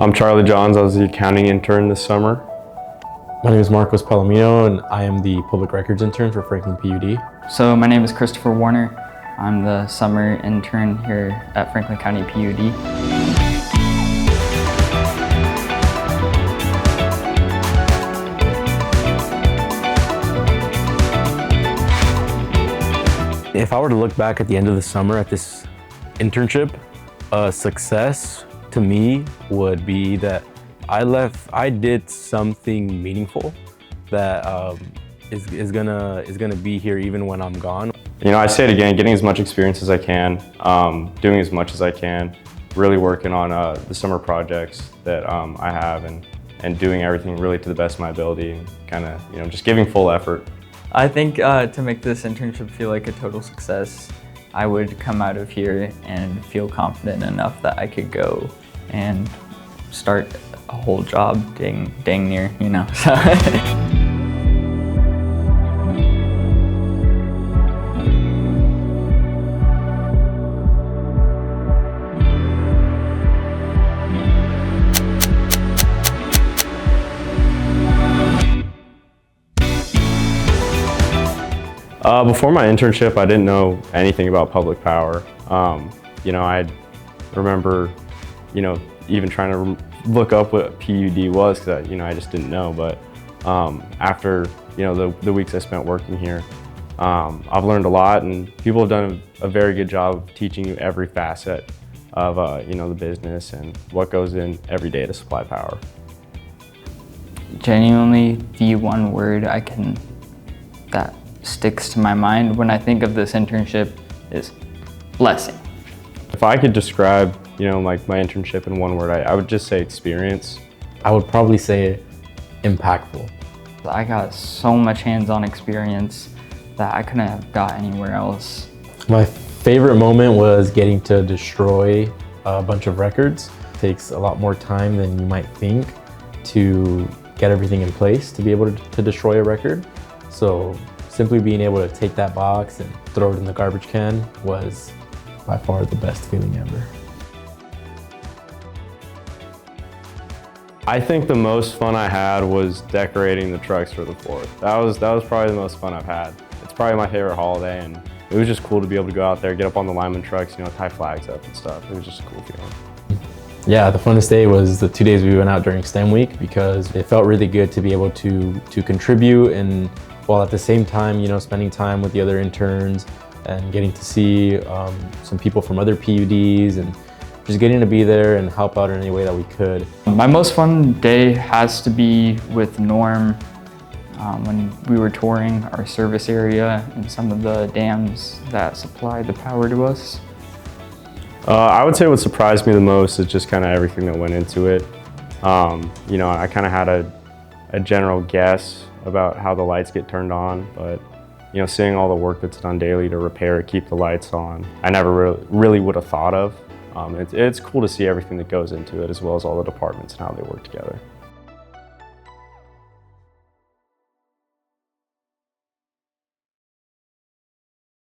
I'm Charlie Johns. I was the accounting intern this summer. My name is Marcos Palomino, and I am the public records intern for Franklin PUD. So my name is Christopher Warner. I'm the summer intern here at Franklin County PUD. If I were to look back at the end of the summer at this internship, a success to me would be that I did something meaningful that is gonna be here even when I'm gone. You know, I say it again, getting as much experience as I can, doing as much as I can, really working on the summer projects that I have and doing everything really to the best of my ability and kind of, you know, just giving full effort. I think to make this internship feel like a total success, I would come out of here and feel confident enough that I could go and start a whole job dang near, you know. Before my internship, I didn't know anything about public power. You know, I remember, you know, even trying to look up what PUD was because I just didn't know. But after, you know, the weeks I spent working here, I've learned a lot, and people have done a very good job of teaching you every facet of, you know, the business and what goes in every day to supply power. Genuinely, the one word that sticks to my mind when I think of this internship is blessing. If I could describe, you know, like my internship in one word, I would just say experience. I would probably say impactful. I got so much hands-on experience that I couldn't have got anywhere else. My favorite moment was getting to destroy a bunch of records. It takes a lot more time than you might think to get everything in place to be able to destroy a record. So simply being able to take that box and throw it in the garbage can was by far the best feeling ever. I think the most fun I had was decorating the trucks for the 4th. That was probably the most fun I've had. It's probably my favorite holiday, and it was just cool to be able to go out there, get up on the lineman trucks, you know, tie flags up and stuff. It was just a cool feeling. Yeah, the funnest day was the 2 days we went out during STEM week because it felt really good to be able to contribute, and while at the same time, you know, spending time with the other interns and getting to see some people from other PUDs and just getting to be there and help out in any way that we could. My most fun day has to be with Norm when we were touring our service area and some of the dams that supply the power to us. I would say what surprised me the most is just kind of everything that went into it. You know, I kind of had a general guess about how the lights get turned on, but you know, seeing all the work that's done daily to repair it, keep the lights on, I never really would have thought of. It's cool to see everything that goes into it, as well as all the departments and how they work together.